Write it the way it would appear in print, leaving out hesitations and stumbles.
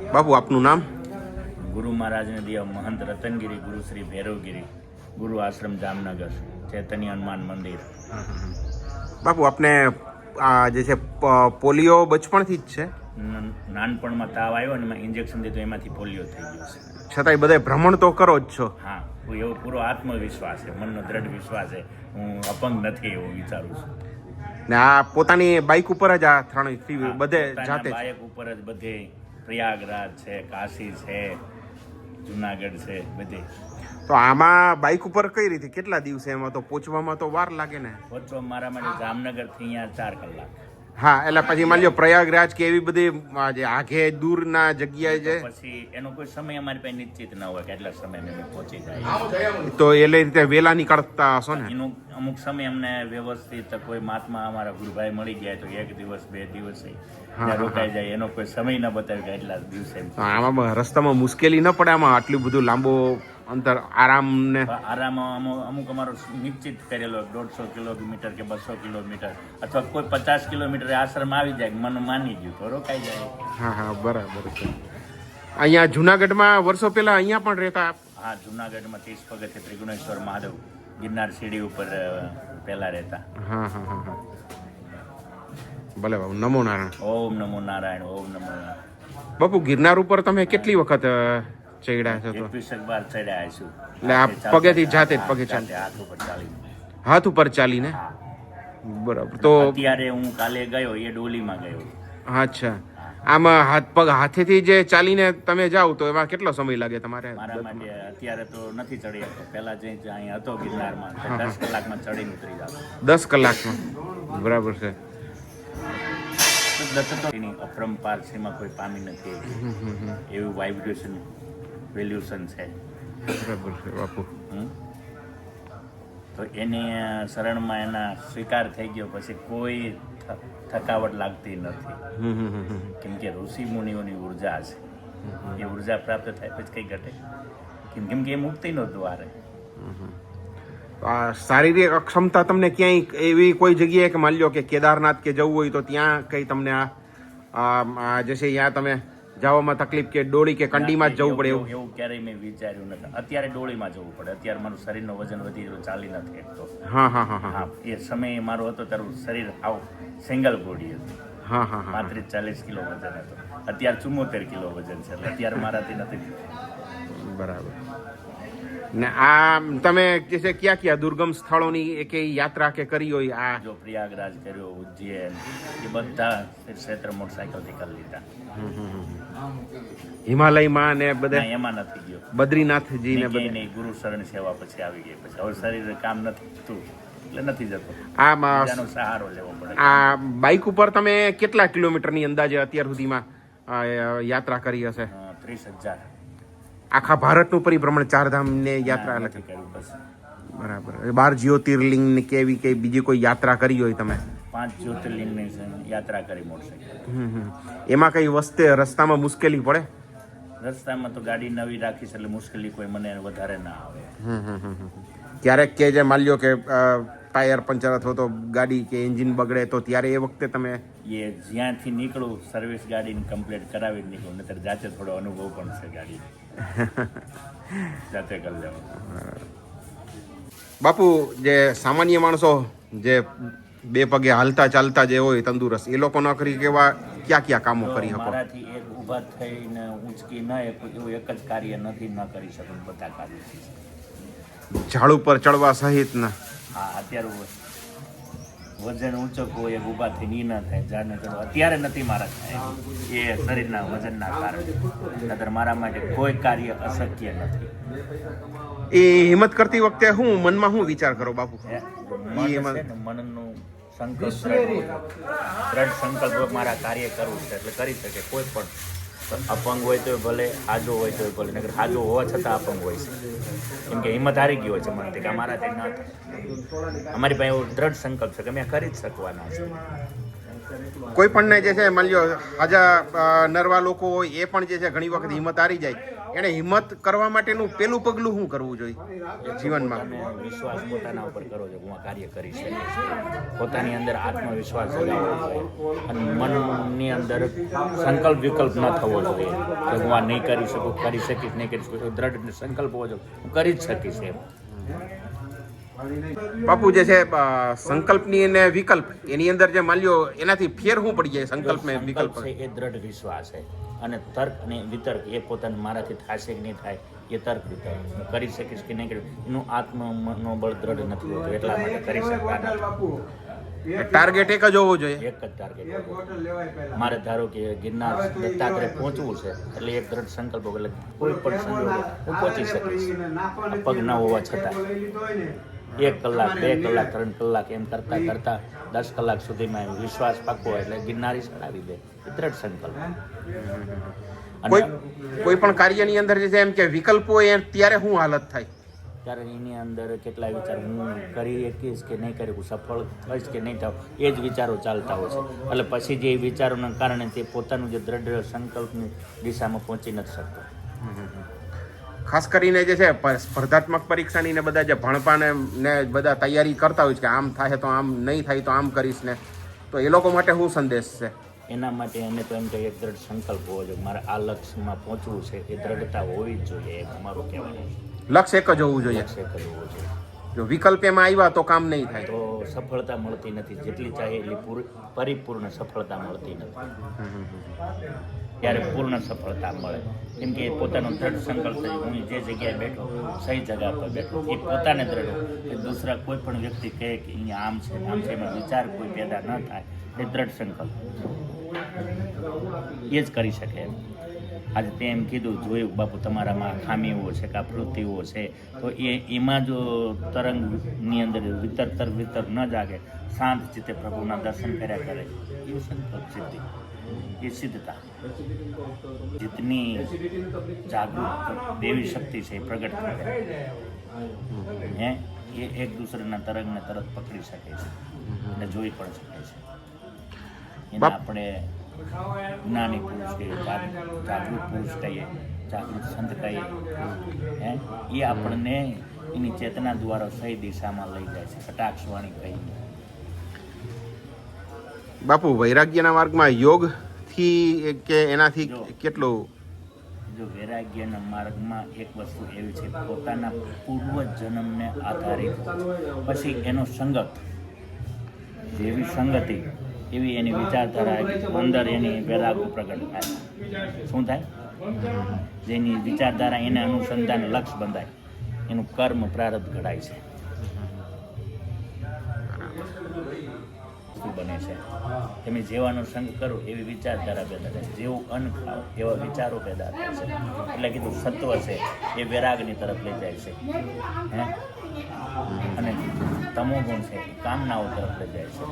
બાપુ આપનું નામ? ગુરુ મહારાજને દિયા મહંત રતનગીરી, ગુરુ શ્રી ભૈરવગીરી, ગુરુ આશ્રમ જામનગર, ચૈતન્ય હનુમાન મંદિર. બાપુ આપને આ જે છે પોલિયો બચપણથી જ છે? નાનપણમાં તાવ આવ્યો અને એમાં ઇન્જેક્શન દીધું, એમાંથી પોલિયો થઈ ગયો છે. છતાંય બધા ભ્રમણ તો કરો જ છો? હા, એવો પૂરો આત્મવિશ્વાસ છે, મનનો દ્રઢ વિશ્વાસ છે, હું અપંગ નથી એવું વિચારું છું. ને આ પોતાની બાઇક ઉપર જ આ ત્રણ બધે જાતે બાઇક ઉપર જ બધે, પ્રયાગરાજ છે, કાશી છે, જુનાગઢ છે, બધે. તો આમાં બાઇક ઉપર કઈ રીતે કેટલા દિવસે? એમાં તો પહોંચવામાં તો વાર લાગે ને? પહોંચવા મારા માટે જામનગરથી અહીંયા 4 કલાક. હા, એટલે પછી માની લો પ્રયાગરાજ કે એવી બધી જે આઘે દૂરના જગ્યાએ છે પછી એનો કોઈ સમય અમારી પાસે નિશ્ચિત ન હોય કે એટલા સમય અમે પહોંચી જાય. તો એ રીતે વહેલા નીકળતા હશો ને? એનો અમુક સમય અમને વ્યવસ્થિત કોઈ મહાત્મા અમારા ગુરુભાઈ મળી ગયા તો 1 દિવસ 2 દિવસ રોકાઈ જાય, એનો કોઈ સમય ન બતાવ્યો કે એટલા દિવસે. આમાં રસ્તામાં મુશ્કેલી ન પડે? આમાં આટલું બધું લાંબો અંતર આરામ અમુક અમારો નિશ્ચિત કરેલો 150 કિલોમીટર કે 200 કિલોમીટર અથવા કોઈ 50 કિલોમીટર આશ્રમ આવી જાય, મન માની ગયું તો રોકાઈ જાય. હા હા, બરાબર છે. અહીંયા જુનાગઢમાં વર્ષો પહેલા અહીંયા પણ રહેતા? હા, જુનાગઢમાં 30 પગથિયે ત્રિગુણેશ્વર મહાદેવ ગિરનાર સીડી ઉપર પહેલા રહેતા. હા હા હા હા, ભલે બાપુ. નમો નારાયણ. ઓમ નમો નારાયણ, ઓમ નમો નારાયણ. બાપુ ગિરનાર ઉપર તમે કેટલી વખત ચડ્યા છો? 21 વાર ચડ્યા છું. એટલે આ પગેથી જાતે જ પગે ચાલી? હાથ ઉપર ચાલીને. હાથ ઉપર ચાલીને? બરાબર. તો અત્યારે હું કાલે ગયો એ ડોલીમાં ગયો. અચ્છા, આમાં હાથ પગ હાથેથી જે ચાલીને તમે જાઓ તો એમાં કેટલો સમય લાગે તમારે? મારા માટે અત્યારે તો નથી ચડી શકતો, પહેલા જે અહીં હતો ગિરનારમાં 10 કલાકમાં ચડીને ઉતરી જાવ. 10 કલાકમાં? બરાબર છે. દત્તની અપરંપાર સીમા કોઈ પામી નથી એવું વાઇબ્રેશન વેલ્યુશન છે. બરાબર છે બાપુ. તો એની શરણમાં એના સ્વીકાર થઈ ગયો પછી કોઈ થકાવટ લાગતી નથી, કેમ કે ઋષિ મુનિઓની ઉર્જા છે. એ ઉર્જા પ્રાપ્ત થાય પછી કઈ ઘટે, કેમ કે એ મુક્તિનો દ્વાર. શારીરિક અક્ષમતા તમને ક્યાંય એવી કોઈ જગ્યાએ કે માની લો કે કેદારનાથ કે જવું હોય તો ત્યાં કઈ તમને આ જે છે ત્યાં તમે જવામાં તકલીફ કે ડોળી કે કંડીમાં જ જવું પડે એવું ક્યારેય મેં વિચાર્યું નથી. અત્યારે ડોળીમાં જવું પડે, અત્યારે મારું શરીરનું વજન વધી ગયું, ચાલી નથી શકતો. હા હા હા હા. એ સમય મારો હતો તારું શરીર આવ સિંગલ બોડી હતું. હા હા હા. 35-40 કિલો વજન હતો, અત્યારે 74 કિલો વજન છે, એટલે અત્યારે મારાથી નથી. બરાબર. ને આ તમે જે છે ક્યાં દુર્ગમ સ્થળોની એક યાત્રા કે કરી હોય? આ જો પ્રયાગરાજ કર્યો, ઉજ્જૈન, એ બધા ક્ષેત્ર મોટરસાયકલથી કરી લીધા. હિમાલયમાં ને બધા એમાં નથી ગયો. બદ્રીનાથજી ને બધે ગુરુ શરણ સેવા પછી આવી ગઈ, પછી હવે શરીર કામ નથી થતું એટલે નથી જતો. આમાં સહારો લેવો પડે. આ બાઇક ઉપર તમે કેટલા કિલોમીટરની અંદાજે અત્યાર સુધીમાં યાત્રા કરી હશે? 30,000. આખા ભારતનું પરિભ્રમણ, 4 ધામને યાત્રા નથી કર્યું બસ. બરાબર. 12 જ્યોતિર્લિંગ કે એવી કે બીજી કોઈ યાત્રા કરી હોય તમે? 5 જ્યોતિર્લિંગની યાત્રા કરી મોટરસાઇકલ. એમાં કઈ વસ્તે રસ્તામાં મુશ્કેલી પડે? રસ્તામાં તો ગાડી નવી રાખીશ એટલે મુશ્કેલી કોઈ મને વધારે ના આવે. ક્યારેક કે જે માની લો કે ટાયર પંચર અથવા તો ગાડી કે એન્જિન બગડે તો ત્યારે એ વખતે તમે? એ જ્યાંથી નીકળું સર્વિસ ગાડીની કમ્પ્લીટ કરાવી જ નીકળું, નહીતર જાતે થોડો અનુભવ પણ છે ગાડી જાતે કરી લેવું. બાપુ, જે સામાન્ય માણસો જે 2 પગે હાલતા ચાલતા જે હોય તંદુરસ્ત, એ લોકો ન કરી કેવા ક્યાં કામો કરી શકો? મારાથી એક ઊભા થઈને ઊંચકી ન એવું એક જ કાર્ય નથી, ન કરી શકું, બધા કાર્ય. ઝાડ ઉપર ચડવા સહિત ના? હા, અત્યારે વજન ઊંચકવો એ ઊભા થઈને ઈ ન થાય, ઝાડને ચડવા અત્યારે નથી મારા થાય, એ શરીરના વજનના કારણે. નહીતર મારા માટે કોઈ કાર્ય અશક્ય નથી. એ હિંમત કરતી વખતે હું મનમાં શું વિચાર કરો બાપુ? મનનું સંકલ્પ, દ્રઢ સંકલ્પ મારા કાર્ય કરવું છે એટલે કરી શકે કોઈ પણ. અપંગ હોય તો ભલે, હાજો હોય તો ભલે, નકર હાજો હોવા છતાં અપંગ હોય છે, કેમ કે હિંમત હારી ગયો છે મનથી કે અમારાથી ન થાય. અમારી પાસે એવો દ્રઢ સંકલ્પ છે કે અમે કરી જ શકવાના છે. કોઈ પણને જે છે માની લો હાજા નરવા લોકો હોય એ પણ જે છે ઘણી વખત હિંમત હારી જાય, એને હિંમત કરવા માટેનું પેલું પગલું શું કરવું જોઈએ જીવનમાં? પોતાને વિશ્વાસ પોતાના ઉપર કરવો જોઈએ, હું આ કાર્ય કરી શકીશ. પોતાની અંદર આત્મવિશ્વાસ જગાવવો જોઈએ અને મનની અંદર સંકલ્પ વિકલ્પ ન થવો જોઈએ કે હું આ નહીં કરી શકું, કરી શકીશ, નહીં કરી શકું. દ્રઢ સંકલ્પ હોવો જોઈએ, હું કરી જ શકીશ એમ. બાપુ જે છે સંકલ્પની અને વિકલ્પ એની અંદર જે માલ્યો એનાથી ફેર શું પડી જાય સંકલ્પ ને વિકલ્પ? છે એ દ્રઢ વિશ્વાસ છે અને તર્ક અને વિતર્ક એ પોતાને મારાથી થશે કે નહીં થાય એ તર્ક વિતર્ક, હું કરી શકીશ કે નહીં કરી, એનું આત્મનોબળ દ્રઢ નથી હોતું, એટલા માટે કરી શકતા નથી. ટાર્ગેટ એક જ હોવો જોઈએ, એક જ ટાર્ગેટ. મારે ધારો કે ગિરનાર દત્તાત્રેય પહોંચવું છે એટલે એક દ્રઢ સંકલ્પ એટલે કોઈ પણ સંજોગે હું પહોંચી શકીશ, પગ ન હોવા છતાં. 1 કલાક 2 કલાક 3 કલાક એમ કરતા કરતા 10 કલાક સુધીમાં વિશ્વાસ પાકો એટલે ગિરનારી ચડાવી દે, એ દ્રઢ સંકલ્પ. કોઈ પણ કાર્યની અંદર જે છે એમ કે વિકલ્પો એ ત્યારે શું હાલત થાય? ત્યારે એની અંદર કેટલાય વિચાર હું કરી શકીશ કે નહીં કરી, હું સફળ થઈશ કે નહીં થાવ, એ જ વિચારો ચાલતા હોય છે. એટલે પછી જે વિચારોના કારણે તે પોતાનું જે દ્રઢ સંકલ્પની દિશામાં પહોંચી નથી શકતો. ખાસ કરીને જે છે સ્પર્ધાત્મક પરીક્ષાની ને બધા જે ભણપાને ને બધા તૈયારી કરતા હોય છે કે આમ થાય તો આમ, નહીં થાય તો આમ કરીશ ને, તો એ લોકો માટે શું સંદેશ છે? એના માટે એને તો એમ કે એક દ્રઢ સંકલ્પ હોવો જોઈએ, મારે આ લક્ષ્યમાં પહોંચવું છે, એ દ્રઢતા હોવી જ જોઈએ, એ મારું કહેવાનું છે. લક્ષ્ય એક જ હોવું જોઈએ. લક્ષ્ય એક જ હોવું જોઈએ. જો વિકલ્પ એમાં આવ્યા તો કામ નહીં થાય, તો સફળતા મળતી નથી. જેટલી ચાહે એટલી પરિપૂર્ણ સફળતા મળતી નથી. ત્યારે પૂર્ણ સફળતા મળે કેમ કે એ પોતાનો દ્રઢ સંકલ્પ થાય, હું જે જગ્યાએ બેઠો સહી જગ્યા પર બેઠો, એ પોતાને દ્રઢ. એ દૂસરા કોઈ પણ વ્યક્તિ કહે કે અહીંયા આમ છે આમ છે, એમાં વિચાર કોઈ પેદા ન થાય, એ દ્રઢ સંકલ્પ એ જ કરી શકે એમ. આજે તે એમ કીધું, જોયું બાપુ તમારામાં ખામીઓ છે કે પ્રવૃત્તિઓ છે, તો એમાં જો તરંગની અંદર વિતર ન જાગે, શાંત ચિત્તે પ્રભુના દર્શન કર્યા કરે, એ સંકલ્પ સિદ્ધિ, એ સિદ્ધતા. जितनी जागरूक देवी शक्ति से प्रकट करे हैं, ये एक दूसरे ना तरंग ने तरत पकड़ी सके છે અને જોઈ પણ શકે છે. એને આપણે જ્ઞાની પુરુષ કહીએ, જાગૃત પુરુષ કહીએ, જાગૃત સંત કહીએ, હે એ આપણને એની ચેતના દ્વારા સહી દિશામાં લઈ જાય છે, કટાક્ષવાણી કહીને. બાપુ વૈરાગ્યના માર્ગમાં યોગ થી કે એનાથી કેટલું? જો વૈરાગ્યના માર્ગમાં એક વસ્તુ એવી છે, પોતાના પૂર્વ જન્મને આધારિત પછી એનો સંગત, જેવી સંગતિ એવી એની વિચારધારા અંદર એની વૈરાગ્ય પ્રગટ થાય. શું થાય? જેની વિચારધારા એને અનુસંધાન લક્ષ્ય બંધાય, એનું કર્મ પ્રારબ્ધ ઘડાય છે, બને છે. તમે જેવાનો સંગ કરો એવી વિચારધારા પેદા થાય છે, જેવું અન્ન ખાઓ એવા વિચારો પેદા થાય છે. એટલે કીધું સત્વ છે એ વૈરાગની તરફ લઈ જાય છે, હે, અને તમો ગુણ છે એ કામનાઓ તરફ લઈ જાય છે.